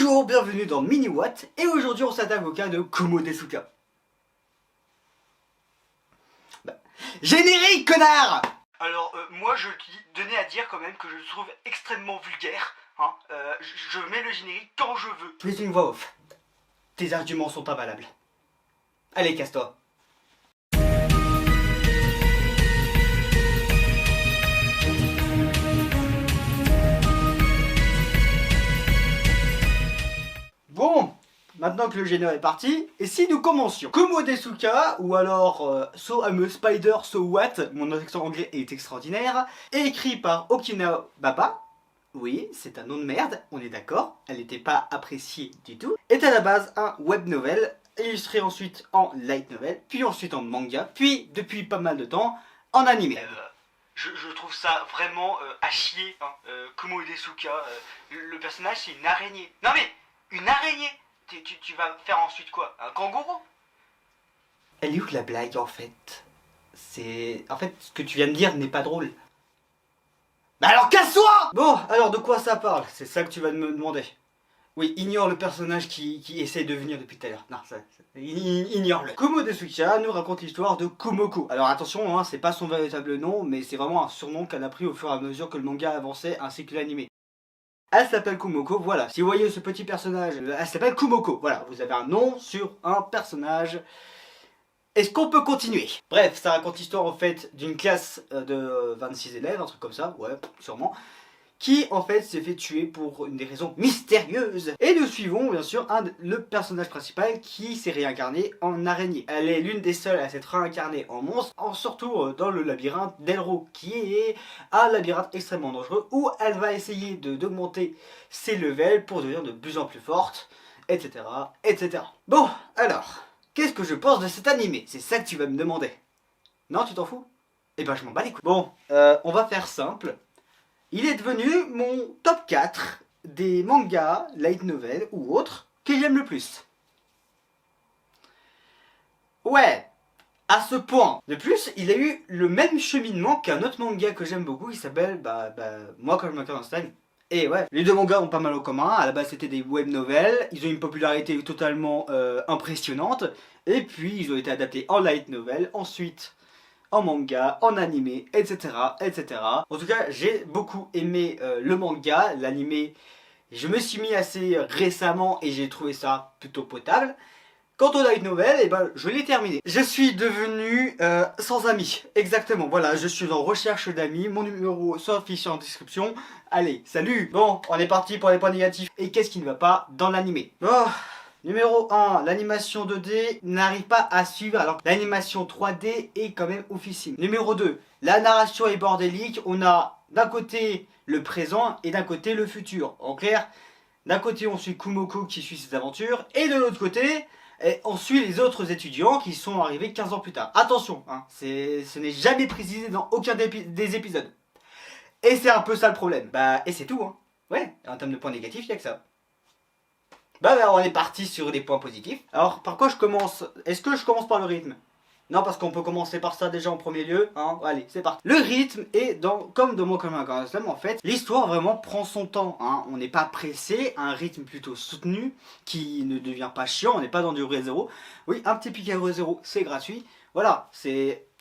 Bonjour, bienvenue dans Mini-Watt, et aujourd'hui on s'attaque au cas de Kumo Desuka. Générique, connard! Alors, moi je tenais à dire quand même que je le trouve extrêmement vulgaire, hein. Je mets le générique quand je veux. Je mets une voix off. Tes arguments sont invalables. Allez, casse-toi. Bon, maintenant que le générique est parti, et si nous commencions Kumo Desuka, ou alors So I'm a Spider, So What, mon accent anglais est extraordinaire, écrit par Okina Baba. Oui, c'est un nom de merde, on est d'accord, elle n'était pas appréciée du tout, est à la base un web novel, illustré ensuite en light novel, puis ensuite en manga, puis depuis pas mal de temps en animé. Je trouve ça vraiment à chier, hein. Kumo Desuka, le personnage c'est une araignée. Non mais, une araignée, tu vas faire ensuite quoi? Un kangourou? Elle est où la blague en fait? En fait, ce que tu viens de dire n'est pas drôle. Bah alors casse-toi! Bon, alors de quoi ça parle? C'est ça que tu vas me demander. Oui, ignore le personnage qui essaie de venir depuis tout à l'heure. Non, ignore-le. Kumo Desuka nous raconte l'histoire de Kumoko. Alors attention, hein, c'est pas son véritable nom, mais c'est vraiment un surnom qu'elle a pris au fur et à mesure que le manga avançait ainsi que l'animé. Elle s'appelle Kumoko, voilà. Si vous voyez ce petit personnage, elle s'appelle Kumoko. Voilà, vous avez un nom sur un personnage. Est-ce qu'on peut continuer? Bref, ça raconte l'histoire en fait d'une classe de 26 élèves, un truc comme ça, ouais, sûrement, qui en fait s'est fait tuer pour des raisons mystérieuses. Et nous suivons bien sûr le personnage principal qui s'est réincarné en araignée. Elle est l'une des seules à s'être réincarnée en monstre, surtout dans le labyrinthe d'Elro, qui est un labyrinthe extrêmement dangereux où elle va essayer d'augmenter ses levels pour devenir de plus en plus forte, etc. etc. Bon, alors, qu'est-ce que je pense de cet animé? C'est ça que tu vas me demander. Non, tu t'en fous? Eh ben je m'en bats les couilles. Bon, on va faire simple. Il est devenu mon top 4 des mangas, light novel ou autres que j'aime le plus. Ouais, à ce point. De plus, il a eu le même cheminement qu'un autre manga que j'aime beaucoup qui s'appelle Moi quand je m'incarne en Stein. Et ouais, les deux mangas ont pas mal en commun. À la base, c'était des web novels. Ils ont une popularité totalement impressionnante. Et puis, ils ont été adaptés en light novel. Ensuite, en manga, en animé, etc. etc. En tout cas, j'ai beaucoup aimé le manga, l'animé. Je me suis mis assez récemment et j'ai trouvé ça plutôt potable. Quant au light novel, eh ben, je l'ai terminé. Je suis devenu sans amis, exactement. Voilà, je suis en recherche d'amis. Mon numéro s'affiche en description. Allez, salut. Bon, on est parti pour les points négatifs. Et qu'est-ce qui ne va pas dans l'animé? Oh. Numéro 1, l'animation 2D n'arrive pas à suivre alors que l'animation 3D est quand même oufissime. Numéro 2, la narration est bordélique, on a d'un côté le présent et d'un côté le futur. En clair, d'un côté on suit Kumoko qui suit ses aventures et de l'autre côté on suit les autres étudiants qui sont arrivés 15 ans plus tard. Attention, hein, ce n'est jamais précisé dans aucun des épisodes. Et c'est un peu ça le problème. Et c'est tout, hein. Ouais, en termes de points négatifs, il n'y a que ça. On est parti sur des points positifs. Alors, par quoi je commence? Est-ce que je commence par le rythme? Non, parce qu'on peut commencer par ça déjà en premier lieu. Hein. Allez, c'est parti. Le rythme est comme dans Mon Commun en fait, l'histoire vraiment prend son temps. Hein. On n'est pas pressé, un rythme plutôt soutenu, qui ne devient pas chiant, on n'est pas dans du Re:Zero. Oui, un petit pic à Re:Zero, c'est gratuit. Voilà,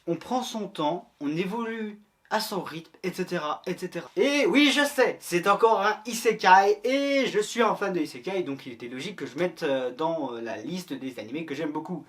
on prend son temps, on évolue à son rythme, etc., etc. Et oui, je sais, c'est encore un isekai, et je suis un fan de isekai, donc il était logique que je mette dans la liste des animés que j'aime beaucoup.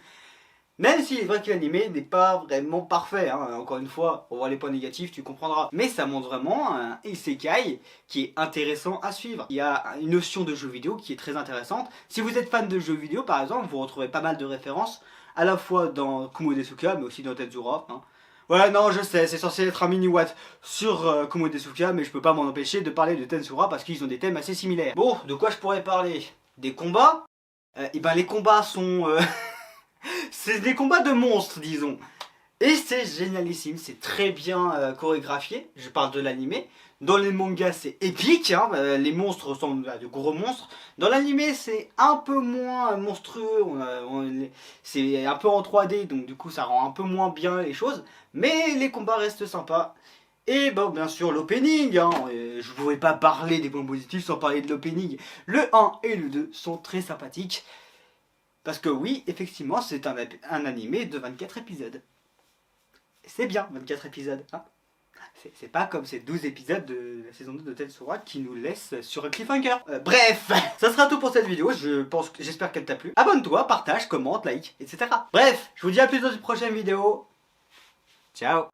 Même s'il est vrai que l'animé n'est pas vraiment parfait, hein. Encore une fois, on voit les points négatifs, tu comprendras. Mais ça montre vraiment un isekai qui est intéressant à suivre. Il y a une notion de jeu vidéo qui est très intéressante. Si vous êtes fan de jeux vidéo, par exemple, vous retrouvez pas mal de références, à la fois dans Kumo Desuka, mais aussi dans Tetsura, hein. Ouais, non, je sais, c'est censé être un mini-watt sur Kumo Desuka, mais je peux pas m'en empêcher de parler de Tensura parce qu'ils ont des thèmes assez similaires. Bon, de quoi je pourrais parler? Des combats? Et ben les combats sont... c'est des combats de monstres, disons. Et c'est génialissime, c'est très bien chorégraphié, je parle de l'animé. Dans les mangas c'est épique, hein, les monstres ressemblent à de gros monstres. Dans l'animé c'est un peu moins monstrueux, c'est un peu en 3D, donc du coup ça rend un peu moins bien les choses. Mais les combats restent sympas. Et bon, bien sûr, l'opening, hein, je ne pouvais pas parler des points positifs sans parler de l'opening. Le 1 et le 2 sont très sympathiques. Parce que oui, effectivement, c'est un animé de 24 épisodes. C'est bien, 24 épisodes. Hein, c'est pas comme ces 12 épisodes de la saison 2 de Tetsura qui nous laissent sur un cliffhanger. Bref, ça sera tout pour cette vidéo. J'espère qu'elle t'a plu. Abonne-toi, partage, commente, like, etc. Bref, je vous dis à plus dans une prochaine vidéo. Ciao.